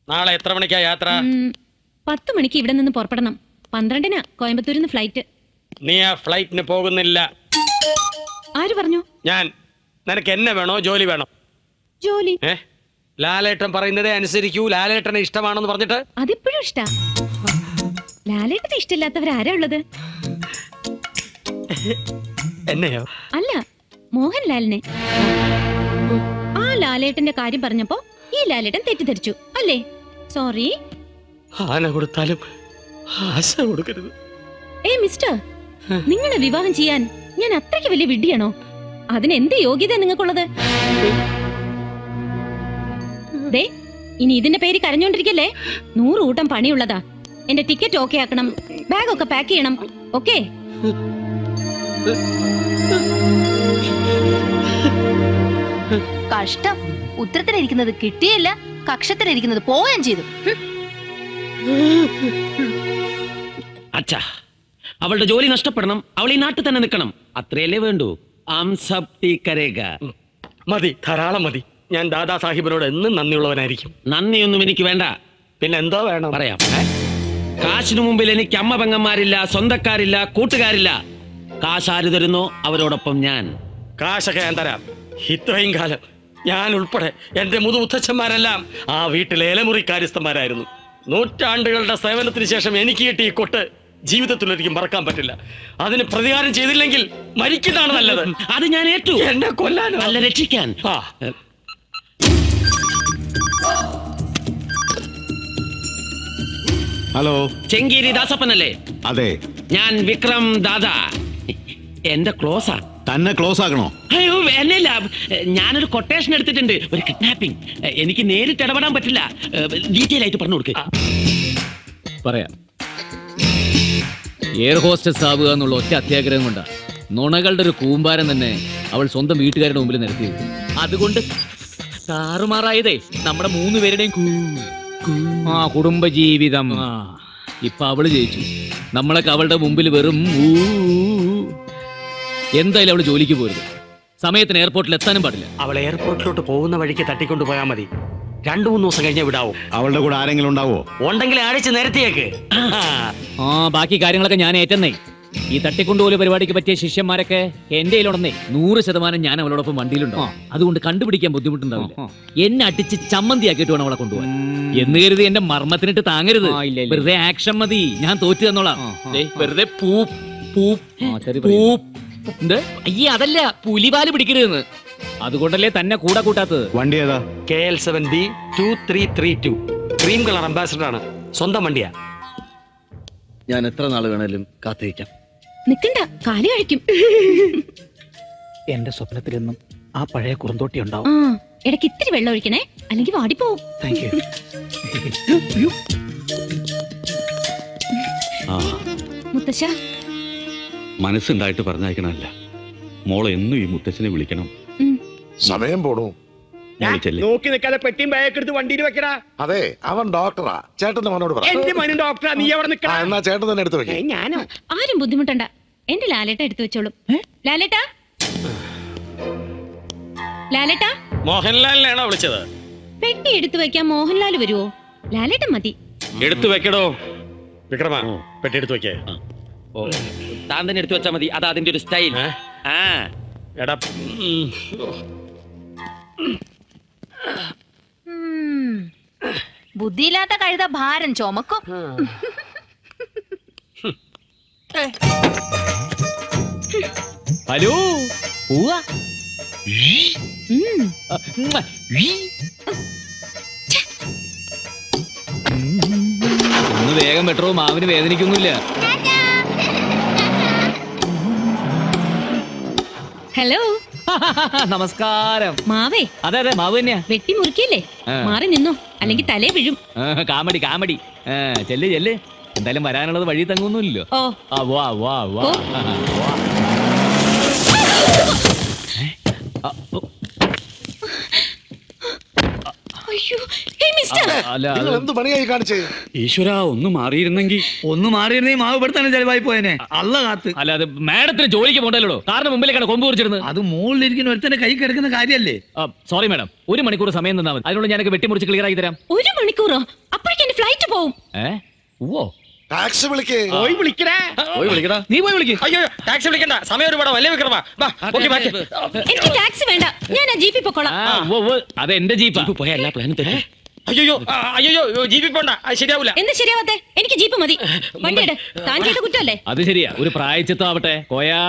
നാളെ എത്ര മണിക്കാ യാത്ര? 10 മണിക്ക് ഇവിടെ നിന്ന് പുറപ്പെടണം. 12-നാ കോയമ്പത്തൂരിൽ നിന്ന് ഫ്ലൈറ്റ്. നീ ആ ഫ്ലൈറ്റിന് പോകുന്നില്ല. ആര് പറഞ്ഞു? ഞാൻ. നിനക്ക് എന്നെ വേണോ ജോലി വേണോ? ജോലി. ലാലേട്ടൻ പറയുന്നതേ അനുസരിക്കൂ. ലാലേട്ടനെ ഇഷ്ടമാണെന്ന് പറഞ്ഞിട്ട് അതിപ്പോഴും ഇഷ്ടാ. ലാലേട്ടനെ ഇഷ്ടമില്ലാത്തവരാരാ ഉള്ളത്? എന്നെയോ? അല്ല, മോഹൻലാലിനെ. ആ ലാലേട്ടന്റെ കാര്യം പറഞ്ഞപ്പോ ഈ ലാലേട്ടൻ തെറ്റിദ്ധരിച്ചു അല്ലേ? സോറി. ആന കൊടുത്താലും ആശ കൊടുക്കരുത്. മിസ്റ്റർ, നിങ്ങളെ വിവാഹം ചെയ്യാൻ ഞാൻ അത്രയ്ക്ക് വലിയ വിഡ്ഢിയാണോ? അതിനെന്ത് യോഗ്യത നിങ്ങൾക്കുള്ളത്? ദേ, ഇനി ഇതിന്റെ പേര് കരഞ്ഞോണ്ടിരിക്കല്ലേ. 100 കൂട്ടം പണിയുള്ളതാ. എന്റെ ടിക്കറ്റ് ഓക്കെ ആക്കണം, ബാഗൊക്കെ പാക്ക് ചെയ്യണം. ഓക്കെ? കഷ്ടം. ഉത്തരത്തിലിരിക്കുന്നത് കിട്ടിയില്ല, കക്ഷത്തിലിരിക്കുന്നത് പോവുകയും ചെയ്തു. അച്ഛാ, അവളുടെ ജോലി നഷ്ടപ്പെടണം, അവൾ ഈ നാട്ടിൽ തന്നെ നിൽക്കണം, അത്രയല്ലേ വേണ്ടൂ. മതി, ധാരാളം മതി. ഞാൻ ദാദാ സാഹിബിനോട് എന്നും നന്ദിയുള്ളവനായിരിക്കും. നന്ദിയൊന്നും എനിക്ക് വേണ്ട. പിന്നെ എന്തോ വേണം? പറയാം. കാശിനു മുമ്പിൽ എനിക്ക് അമ്മ പെങ്ങന്മാരില്ല, സ്വന്തക്കാരില്ല, കൂട്ടുകാരില്ല. കാശ് ആര് തരുന്നോ അവരോടൊപ്പം ഞാൻ. കാശൊക്കെ ഞാൻ തരാം. ഇത്രയും കാലം ഞാൻ ഉൾപ്പെടെ എന്റെ മുതുമുത്തച്ഛന്മാരെല്ലാം ആ വീട്ടിലെ ഇലമുറിക്കാര്യസ്ഥന്മാരായിരുന്നു. നൂറ്റാണ്ടുകളുടെ സേവനത്തിന് ശേഷം എനിക്ക് കിട്ടിയ ഈ കൊട്ട് ജീവിതത്തിലൊരിക്കും മറക്കാൻ പറ്റില്ല. അതിന് പ്രതികാരം ചെയ്തില്ലെങ്കിൽ മരിക്കുന്നതാണ് നല്ലത്. അത് ഞാൻ ഏറ്റു. എന്നെ കൊല്ലാൻ അല്ല, രക്ഷിക്കാൻ. ഹലോ, ചെങ്കീരി ദാസപ്പനല്ലേ? അതെ, ഞാൻ വിക്രം ദാദാ. എന്റെ ക്ലോസാ. തന്നെ ക്ലോസ് ആക്കണോ? അയ്യോ, വേനല്ല. ഞാനൊരു കൊട്ടേഷൻ എടുത്തിട്ടുണ്ട്, ഒരു കിഡ്നാപ്പിംഗ്. എനിക്ക് നേരിട്ട് ഇടപെടാൻ പറ്റില്ല. ഡീറ്റെയിൽ ആയിട്ട് പറഞ്ഞു കൊടുക്ക. പറയാം. എയർ ഹോസ്റ്റസ് ആവുക എന്നുള്ള ഒറ്റ അത്യാഗ്രഹം കൊണ്ടാ നുണകളുടെ ഒരു കൂമ്പാരം തന്നെ അവൾ സ്വന്തം വീട്ടുകാരുടെ മുമ്പിൽ നിർത്തിയത്. അതുകൊണ്ട് താറുമാറായതേ നമ്മുടെ 3 പേരുടെയും കുടുംബജീവിതം. ഇപ്പൊ അവള് ജയിച്ചു, നമ്മളൊക്കെ അവളുടെ മുമ്പിൽ വെറും എന്തായാലും അവള് ജോലിക്ക് പോരുത്. സമയത്തിന് എയർപോർട്ടിൽ എത്താനും പാടില്ല. അവൾ എയർപോർട്ടിലോട്ട് പോകുന്ന വഴിക്ക് തട്ടിക്കൊണ്ടു പോയാൽ മതി. 2-3 ദിവസം കഴിഞ്ഞാൽ വിടാവും. അവളുടെ കൂടെ ആരെങ്കിലും ഉണ്ടാവോ? ഉണ്ടെങ്കിൽ അടിച്ച് നിരത്തിയേക്ക്. ബാക്കി കാര്യങ്ങളൊക്കെ ഞാൻ ഏറ്റെന്നേ. ഈ തട്ടിക്കൊണ്ടുപോലെ പരിപാടിക്ക് പറ്റിയ ശിഷ്യന്മാരൊക്കെ എന്റെ കയ്യിലുടന്നേ. 100% ഞാൻ അവളോടൊപ്പം വണ്ടിയിലുണ്ടാവും. അതുകൊണ്ട് കണ്ടുപിടിക്കാൻ ബുദ്ധിമുട്ടുണ്ടാവില്ല. എന്നെ അടിച്ച് ചമ്മന്തിയാക്കിയിട്ട് വേണം അവളെ കൊണ്ടുപോകാൻ എന്ന് കരുതി എന്റെ മർമ്മത്തിനിട്ട് താങ്ങരുത്. വെറുതെ ആക്ഷൻ മതി, ഞാൻ തോറ്റു തന്നോളാം. വെറുതെ അയ്യേ, അതല്ല, പുലിപാല് പിടിക്കരുതെന്ന്. അതുകൊണ്ടല്ലേ തന്നെ കൂടെ കൂട്ടാത്തത്. വണ്ടി ഏതാ? KL7B 2332. ക്രീം കളർ അംബാസിഡർ ആണ്. സ്വന്തം വണ്ടിയാ. ഞാൻ എത്ര നാൾ വേണേലും കാത്തിരിക്കാം. നിക്കണ്ട, കാല് കഴിക്കും. എന്റെ സ്വപ്നത്തിലെന്നും ആ പഴയ കുറുന്തോട്ടി ഉണ്ടാവും. ഇടയ്ക്ക് ഇത്തിരി വെള്ളം ഒഴിക്കണേ, അല്ലെങ്കിൽ വാടിപ്പോവും. Thank you. മുത്തശ്ശ, മനസ്സുണ്ടായിട്ട് പറഞ്ഞയക്കണല്ല, മോളെ എന്നും ഈ മുത്തച്ഛനെ വിളിക്കണം. സമയം പോണു. നോക്കി നിൽക്കാതെ പെട്ടിയും ബാഗെടുത്ത് വണ്ടിയിൽ വെക്കടാ. അതെ, അവൻ ഡോക്ടറാ. ചേട്ടന്റെ മോനോട് പറ. എന്റെ മകൻ ഡോക്ടറാ, നീ അവിടെ നിൽക്കടാ. എന്നാ ചേട്ടൻ തന്നെ എടുത്ത് വെക്കേ. ഞാനോ? ആരും ബുദ്ധിമുട്ടണ്ട, എന്റെ ലാലേട്ട എടുത്തു വെച്ചോളും. ലാലേട്ടാ, ലാലേട്ടാ. മോഹൻലാലിനാണോ വിളിച്ചത്? പെട്ടി എടുത്തു വെക്കാൻ മോഹൻലാൽ വരുവോ? ലാലേട്ടൻ മതി. എടുത്തു വെക്കടോ. വിക്രമ, പെട്ടി എടുത്തു വെക്കേ. താൻ തന്നെ എടുത്തു വെച്ചാൽ മതി, അതാ അതിന്റെ ഒരു സ്റ്റൈൽ. എടാ, ബുദ്ധിയില്ലാത്ത കഴുത ഭാരം ചുമക്കും. ഹലോ, പോവാ. ഒന്ന് വേഗം പെട്ടോ, മാവിന് വേദനിക്കൊന്നുമില്ല. ഹലോ, നമസ്കാരം. മാവേ? അതെ അതെ, മാവ് തന്നെയാ. വെട്ടി മുറിക്കല്ലേ, മാറി നിന്നോ, അല്ലെങ്കിൽ തലേ വീഴും. Comedy comedy. ചെല്ല് ചെല്ല്, എന്തായാലും വരാനുള്ളത് വഴി തങ്ങൊന്നുമില്ലല്ലോ. വാ വാ വാ. അയ്യോ ഹേ മിസ്റ്റർ അല്ല നിങ്ങൾ എന്ത് പണിയായി കാണിച്ചേ? ഈശ്വര ഒന്ന് മാറിയിരുന്നെങ്കിൽ. ഒന്ന് മാറിയിരുന്നേ മാവ് ഇവിടെ തന്നെ ചെലവായി പോയനെ. അല്ല കാത്ത്. അല്ല അത് മാഡത്തിന് ജോലിക്ക് പോകണ്ടല്ലോ, കാരണം മുമ്പിലേക്കാണ് കൊമ്പ് കുറിച്ചിരുന്നത്. അത് മുകളിലിരിക്കുന്ന ഒരുത്തന്റെ കൈ കിടക്കുന്ന കാര്യല്ലേ? സോറി മാഡം, 1 മണിക്കൂർ സമയം തന്നാൽ മതി, അതിനുള്ള ഞാനൊക്കെ വെട്ടിമുറിച്ച് ക്ലിയർ ആക്കി തരാം. 1 മണിക്കൂറോ? അപ്പോഴേക്കും എന്റെ ഫ്ലൈറ്റ് പോവും. ഓ ടാക്സി വിളിക്കേ. പോയി വിളിക്കടാ. പോയി വിളിക്കടാ. നീ പോയി വിളിക്ക്. അയ്യോ ടാക്സി വിളിക്കണ്ട, സമയം ഒരുപാട് വല്ലേ വിക്രമാ. ഓക്കെ ബാക്കി എനിക്ക് ടാക്സി വേണ്ട, ഞാൻ ആ ജീപ്പിൽ പൊക്കോളാം. അത് എന്റെ ജീപ്പാ. പോയ എല്ലാ പ്ലാനും തെറ്റി. അയ്യോ അയ്യോ ജീവി പോണ്ട, അത് ശരിയാവൂല. എന്ത് ശരിയാവാത്തെ? എനിക്ക് ജീപ്പ് മതി. വണ്ടിയുടെ താൻ ചെയ്ത കുറ്റമല്ലേ? അത് ശരിയാ, ഒരു പ്രായച്ചിത്തം ആവട്ടെ. കോയാ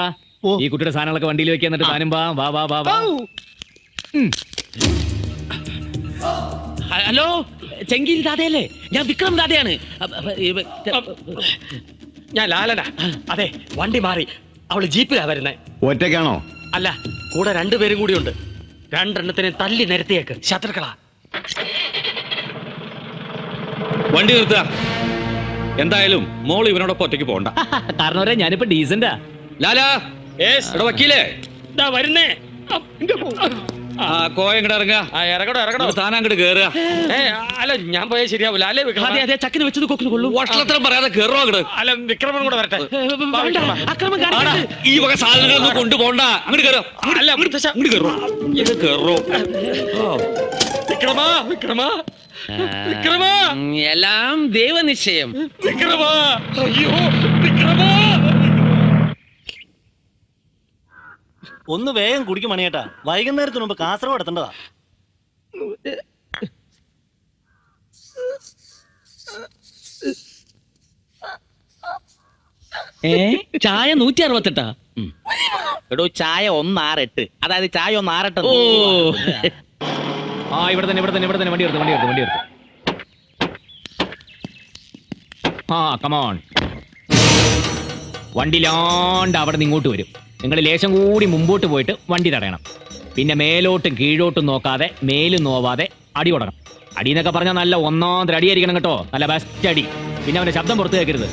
ഈ കുട്ടിയുടെ സാധനങ്ങളൊക്കെ വണ്ടിയിൽ വെക്കാൻ, എന്നിട്ട് താനും വാ വാ വാ വാ വാ. ഹലോ, ചെങ്കിരി ദാദയല്ലേ? ഞാൻ വിക്രം ദാദയാണ്. ഞാൻ ലാലനാ. അതെ, വണ്ടി മാറി, അവള് ജീപ്പിലാ വരുന്നേ. ഒറ്റയ്ക്കാണോ? അല്ല, കൂടെ 2 പേരും കൂടി ഉണ്ട്. 2 എണ്ണത്തിനെ തല്ലി നിരത്തിയേക്ക്, ശത്രുക്കളാ. വണ്ടി നിർത്തുക. എന്തായാലും മോൾ ഇവനോടൊപ്പം ഒറ്റയ്ക്ക് പോകണ്ട. കാരണം ഞാനിപ്പോ ഡീസന്റാ. ലാലാ, എടാ വക്കീലേ, ഇതാ വരുന്നേ. കോയ ഇങ്ങോട്ട് ഇറങ്ങുക. ഇറങ്ങടോ. താൻ അങ്ങോട്ട് കേറുക. അല്ല, ഞാൻ പോയാൽ ശരിയാവൂല. അല്ലേ വിക്രമ? അതെ അതെ, ചക്കിന് വെച്ചത് കൊക്കിന് കൊള്ളു. വഷളത്തരം പറയാതെ കേറോ അങ്ങോട്ട്. അല്ല, വിക്രമൻ കൂടെ വരട്ടെ. അക്രമം ആടാ, കാണിക്കരുത്. ഈ വക സാധനങ്ങളൊന്നും കൊണ്ടുപോണ്ട. അങ്ങോട്ട് കയറോ. അല്ല, മുത്തശ്ശ. അങ്ങോട്ട് കയറോ. ഇത് കേറോ. വിക്രമാ വിക്രമാ വിക്രമാ എല്ലാം ദൈവനിശ്ചയം. വിക്രമാ. അയ്യോ വിക്രമാ. ഒന്ന് വേഗം കുടിക്കും മണിയേട്ടാ, വൈകുന്നേരത്തിന് മുമ്പ് കാസർഗോഡ് എത്തേണ്ടതാ. ചായ 168. എടോ ചായ 168, അതായത് ചായ 168. ഓ ഇവിടെ തന്നെ വണ്ടി എടുത്ത്. കമോൺ. വണ്ടിയിലാണ്ട് അവിടെ നിന്ന് ഇങ്ങോട്ട് വരും. നിങ്ങൾ ലേശം കൂടി മുമ്പോട്ട് പോയിട്ട് വണ്ടി തടയണം. പിന്നെ മേലോട്ടും കീഴോട്ടും നോക്കാതെ, മേലും നോവാതെ അടി കൊടുക്കണം. അടി എന്നൊക്കെ പറഞ്ഞാൽ നല്ല 1-ാം അടിയായിരിക്കണം കേട്ടോ, നല്ല ബെസ്റ്റ് അടി. പിന്നെ അവന്റെ ശബ്ദം പുറത്ത് കേൾക്കരുത്.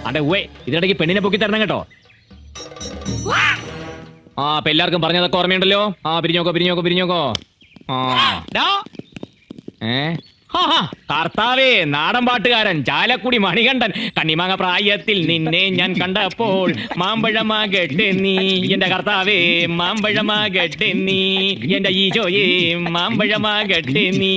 അതെ ഉവേ, ഇതിനിടയ്ക്ക് പെണ്ണിനെ പൊക്കി തരണം കേട്ടോ. അപ്പൊ എല്ലാവർക്കും പറഞ്ഞതൊക്കെ ഓർമ്മയുണ്ടല്ലോ. പിരിഞ്ഞോക്കോ. കർത്താവേ, നാടൻ പാട്ടുകാരൻ ചാലക്കുടി മണികണ്ഠൻ. കണ്ണിമാങ്ങ പ്രായത്തിൽ നിന്നെ ഞാൻ കണ്ടപ്പോൾ മാമ്പഴമാകട്ടെ നീ എന്റെ കർത്താവേ, മാമ്പഴമാകട്ടെ നീ എന്റെ ഈശോയേ, മാമ്പഴമാകട്ടെ നീ.